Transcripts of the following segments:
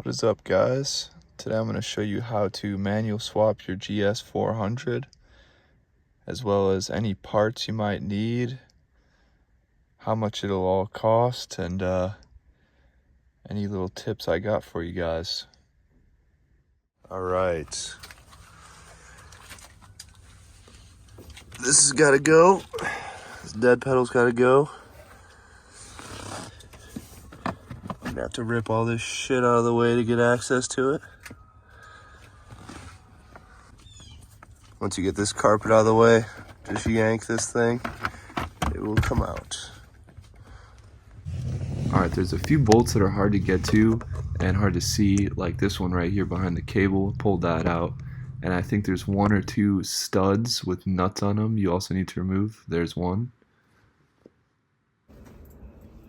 What is up, guys? Today I'm going to show you how to manual swap your GS400, as well as any parts you might need, how much it'll all cost, and any little tips I got for you guys. Alright, this has got to go. This dead pedal's got to go. I'm gonna have to rip all this shit out of the way to get access to it. Once you get this carpet out of the way, just yank this thing, it will come out. Alright, there's a few bolts that are hard to get to and hard to see, like this one right here behind the cable. Pulled that out. And I think there's one or two studs with nuts on them you also need to remove. There's one.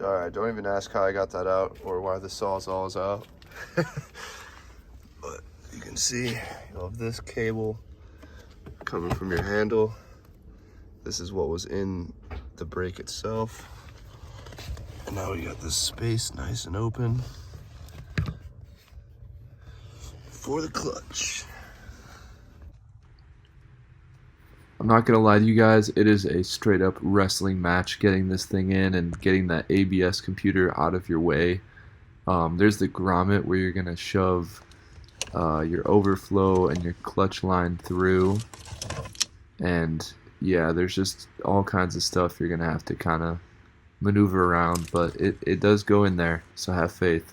Alright, don't even ask how I got that out or why the sawzall is out. But you can see you have this cable coming from your handle. This is what was in the brake itself. And now we got this space nice and open for the clutch. I'm not gonna lie to you guys, it is a straight up wrestling match getting this thing in and getting that ABS computer out of your way. There's the grommet where you're gonna shove your overflow and your clutch line through, and yeah, there's just all kinds of stuff you're gonna have to kind of maneuver around, but it does go in there, so have faith.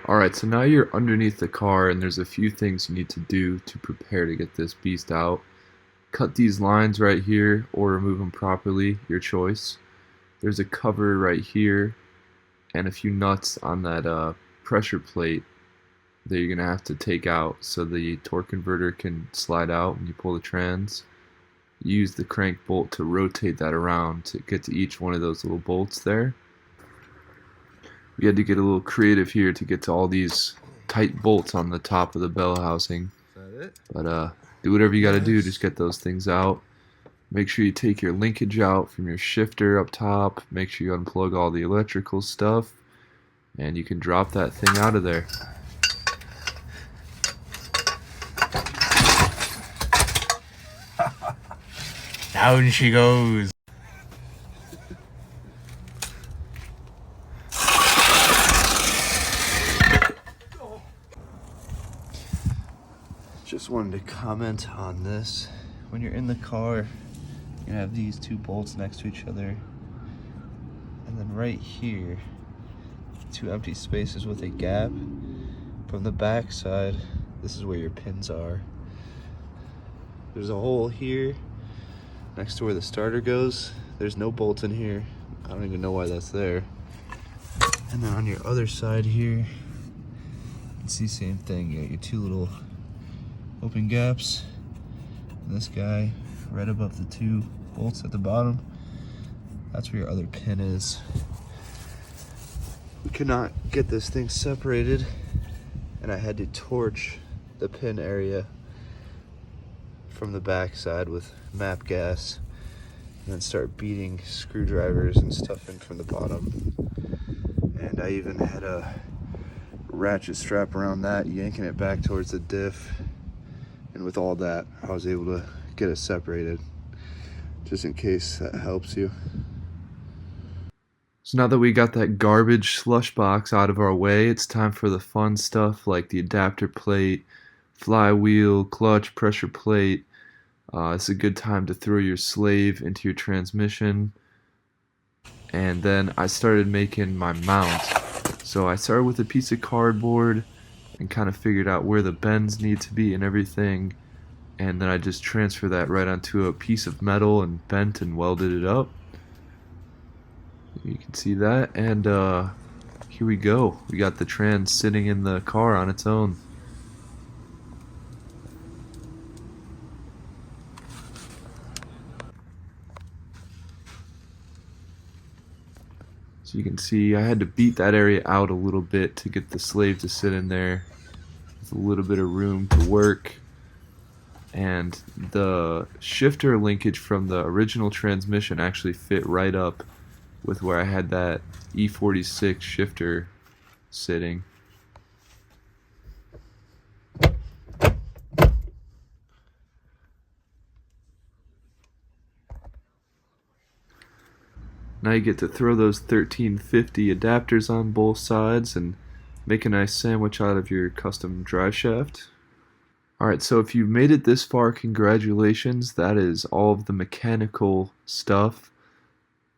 Alright, so now you're underneath the car and there's a few things you need to do to prepare to get this beast out. Cut these lines right here or remove them properly, your choice. There's a cover right here and a few nuts on that pressure plate that you're going to have to take out so the torque converter can slide out when you pull the trans. Use the crank bolt to rotate that around to get to each one of those little bolts there. We had to get a little creative here to get to all these tight bolts on the top of the bell housing. Is that it? But do whatever you gotta do, just get those things out. Make sure you take your linkage out from your shifter up top. Make sure you unplug all the electrical stuff, and you can drop that thing out of there. Down she goes. Just wanted to comment on this. When you're in the car, you have these two bolts next to each other, and then right here, two empty spaces with a gap. From the back side, this is where your pins are. There's a hole here next to where the starter goes. There's no bolt in here. I don't even know why that's there. And then on your other side here, you can see same thing. You got your two little open gaps. And this guy right above the two bolts at the bottom, that's where your other pin is. We could not get this thing separated, and I had to torch the pin area from the back side with MAP gas, and then start beating screwdrivers and stuff in from the bottom. And I even had a ratchet strap around that, yanking it back towards the diff. And with all that, I was able to get it separated, just in case that helps you. So now that we got that garbage slush box out of our way, it's time for the fun stuff like the adapter plate, flywheel, clutch, pressure plate. It's a good time to throw your slave into your transmission. And then I started making my mount. So I started with a piece of cardboard and kind of figured out where the bends need to be and everything, and then I just transferred that right onto a piece of metal and bent and welded it up. You can see that, and here we go. We got the trans sitting in the car on its own. So you can see I had to beat that area out a little bit to get the slave to sit in there with a little bit of room to work. And the shifter linkage from the original transmission actually fit right up with where I had that E46 shifter sitting. Now you get to throw those 1350 adapters on both sides and make a nice sandwich out of your custom drive shaft. Alright, so if you've made it this far, congratulations. That is all of the mechanical stuff.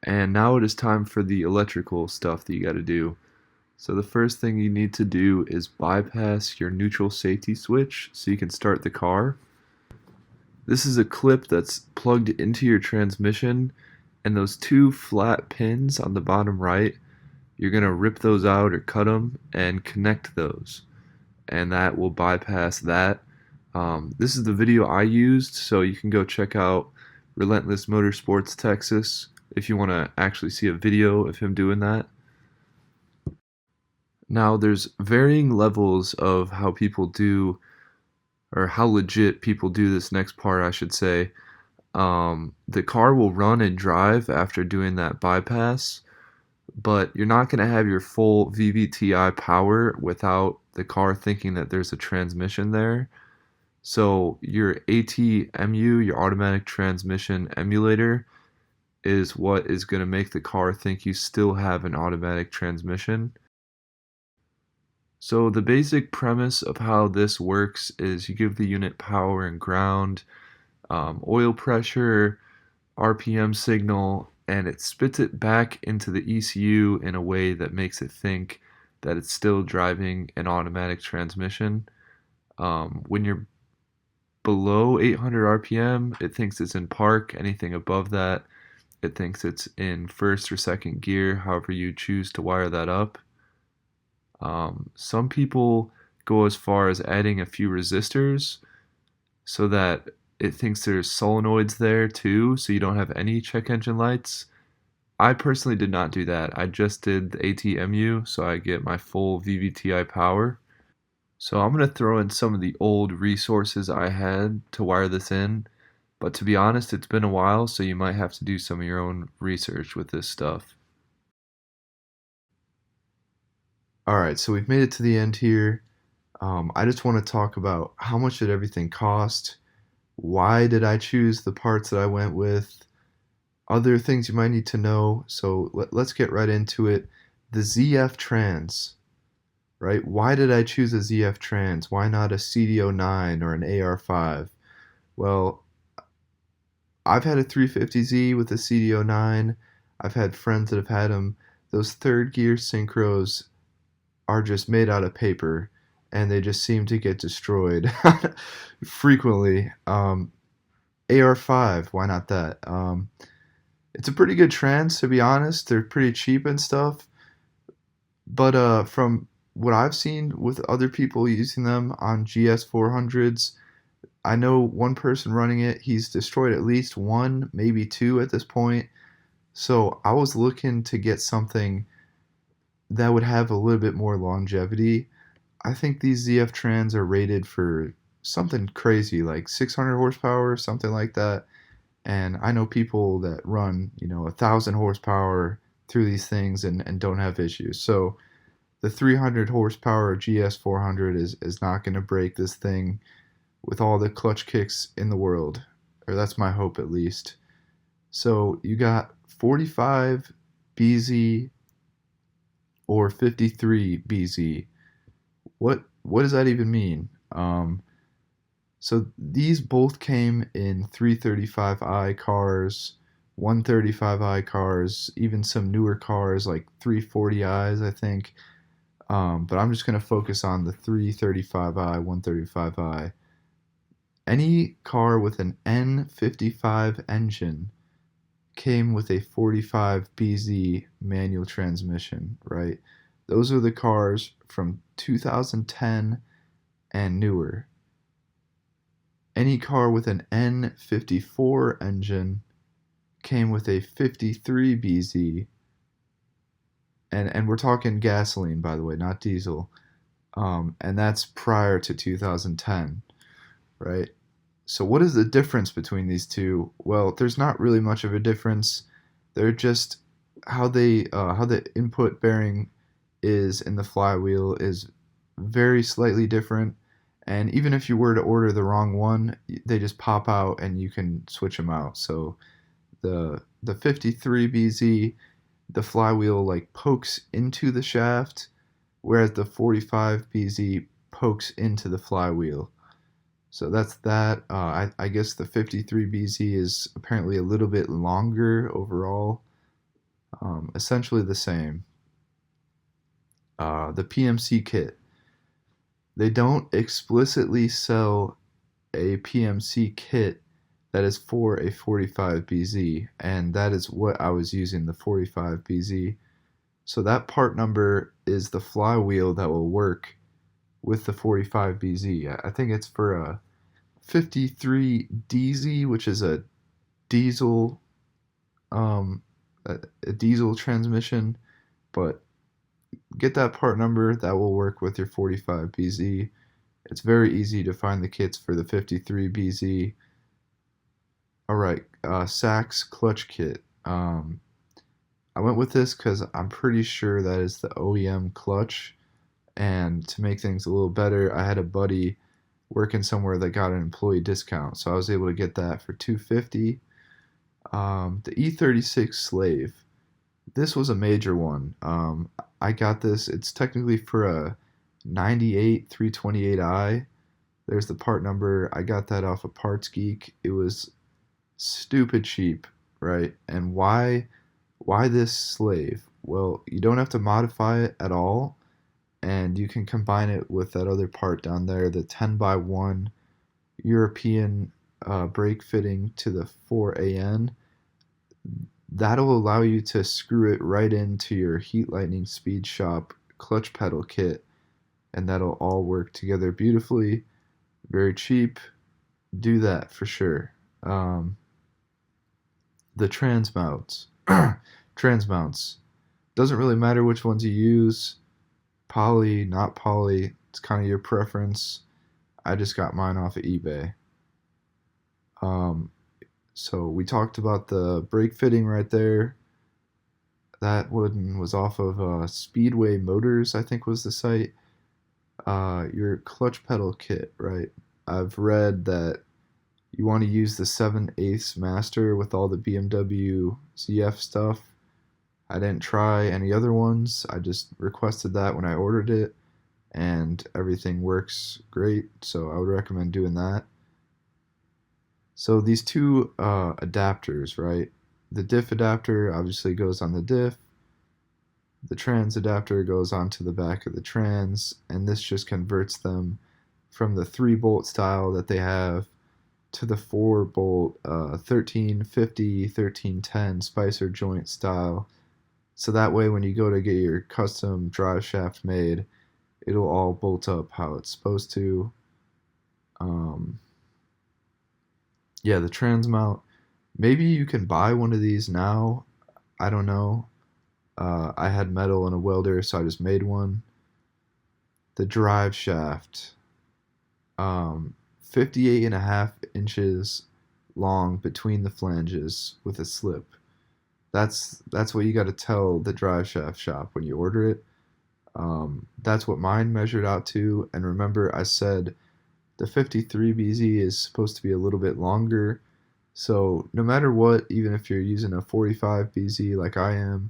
And now it is time for the electrical stuff that you got to do. So the first thing you need to do is bypass your neutral safety switch so you can start the car. This is a clip that's plugged into your transmission, and those two flat pins on the bottom right, you're going to rip those out or cut them and connect those, and that will bypass that. This is the video I used, so you can go check out Relentless Motorsports Texas if you want to actually see a video of him doing that. Now there's varying levels of how people do, or how legit people do this next part, I should say. The car will run and drive after doing that bypass, but you're not going to have your full VVTi power without the car thinking that there's a transmission there. So your ATMU, your automatic transmission emulator, is what is going to make the car think you still have an automatic transmission. So the basic premise of how this works is you give the unit power and ground, oil pressure, RPM signal, and it spits it back into the ECU in a way that makes it think that it's still driving an automatic transmission. When you're below 800 RPM, it thinks it's in park. Anything above that, it thinks it's in first or second gear, however you choose to wire that up. Some people go as far as adding a few resistors so that it thinks there's solenoids there too, so you don't have any check engine lights. I personally did not do that. I just did the ATMU, so I get my full VVTi power. So I'm going to throw in some of the old resources I had to wire this in, but to be honest, it's been a while, so you might have to do some of your own research with this stuff. Alright, so we've made it to the end here. I just want to talk about how much did everything cost, why did I choose the parts that I went with, other things you might need to know. So let's get right into it. The ZF Trans, right? Why did I choose a ZF Trans? Why not a CD09 or an AR5? Well, I've had a 350Z with a CD09. I've had friends that have had them. Those third gear synchros are just made out of paper, and they just seem to get destroyed frequently. AR5, why not that? It's a pretty good trans, to be honest. They're pretty cheap and stuff, but from what I've seen with other people using them on GS400s, I know one person running it, he's destroyed at least one, maybe two at this point. So I was looking to get something that would have a little bit more longevity. I think these ZF Trans are rated for something crazy like 600 horsepower, something like that. And I know people that run, 1,000 horsepower through these things and don't have issues. So the 300 horsepower GS400 is not going to break this thing with all the clutch kicks in the world, or that's my hope at least. So you got 45 BZ or 53 BZ. What does that even mean? So these both came in 335i cars, 135i cars, even some newer cars like 340i's, I think. But I'm just going to focus on the 335i, 135i. Any car with an N55 engine came with a 45 BZ manual transmission, right? Those are the cars from 2010 and newer. Any car with an N54 engine came with a 53 BZ, and we're talking gasoline, by the way, not diesel, and that's prior to 2010, right? So what is the difference between these two? Well, there's not really much of a difference. They're just how the input bearing is in the flywheel is very slightly different. And even if you were to order the wrong one, they just pop out and you can switch them out. So the 53 BZ the flywheel like pokes into the shaft, whereas the 45BZ pokes into the flywheel. So that's that. I guess the 53BZ is apparently a little bit longer overall. Essentially the same. The PMC kit. They don't explicitly sell a PMC kit that is for a 45BZ, and that is what I was using, the 45BZ. So that part number is the flywheel that will work with the 45BZ. I think it's for a 53DZ, which is a diesel um, a diesel transmission, but get that part number, that will work with your 45BZ. It's very easy to find the kits for the 53BZ. Alright, Sachs clutch kit. I went with this because I'm pretty sure that is the OEM clutch, and to make things a little better, I had a buddy working somewhere that got an employee discount, so I was able to get that for $250. The E36 Slave. This was a major one. I got this. It's technically for a 98 328i. There's the part number. I got that off of Parts Geek. It was stupid cheap, right? And why this slave? Well, you don't have to modify it at all, and you can combine it with that other part down there, the 10x1 European brake fitting to the 4AN. That'll allow you to screw it right into your Heat Lightning Speed Shop clutch pedal kit, and that'll all work together beautifully. Very cheap. Do that for sure. The trans mounts. Trans mounts. Doesn't really matter which ones you use. Poly, not poly. It's kind of your preference. I just got mine off of eBay. So we talked about the brake fitting right there. That one was off of Speedway Motors, I think was the site. Your clutch pedal kit, right? I've read that you want to use the 7/8 master with all the BMW ZF stuff. I didn't try any other ones. I just requested that when I ordered it, and everything works great, so I would recommend doing that. So these two adapters, right? The diff adapter obviously goes on the diff. The trans adapter goes onto the back of the trans, and this just converts them from the 3-bolt style that they have to the 4-bolt 1350, 1310 Spicer joint style. So that way when you go to get your custom drive shaft made, it'll all bolt up how it's supposed to. Yeah, the trans mount. Maybe you can buy one of these now. I don't know. I had metal and a welder, so I just made one. The drive shaft. 58.5 inches long between the flanges with a slip. That's what you got to tell the drive shaft shop when you order it. That's what mine measured out to. And remember, I said the 53BZ is supposed to be a little bit longer. So no matter what, even if you're using a 45BZ like I am,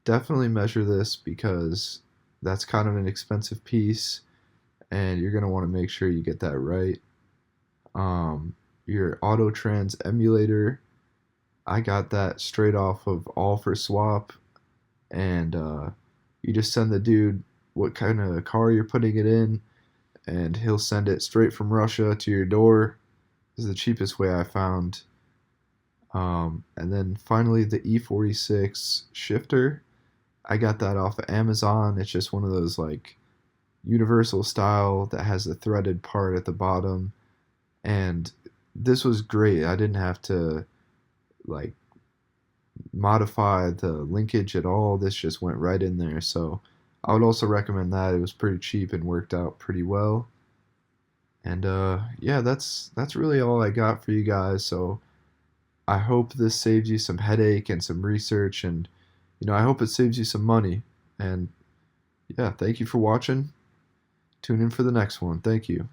definitely measure this because that's kind of an expensive piece, and you're going to want to make sure you get that right. Your auto trans emulator, I got that straight off of All for Swap, and you just send the dude what kind of car you're putting it in, and he'll send it straight from Russia to your door. This is the cheapest way I found. And then finally the E46 shifter. I got that off of Amazon. It's just one of those like universal style that has the threaded part at the bottom. And this was great. I didn't have to like modify the linkage at all. This just went right in there. So I would also recommend that. It was pretty cheap and worked out pretty well. And yeah, that's really all I got for you guys. So I hope this saves you some headache and some research, and I hope it saves you some money. And yeah, thank you for watching. Tune in for the next one. Thank you.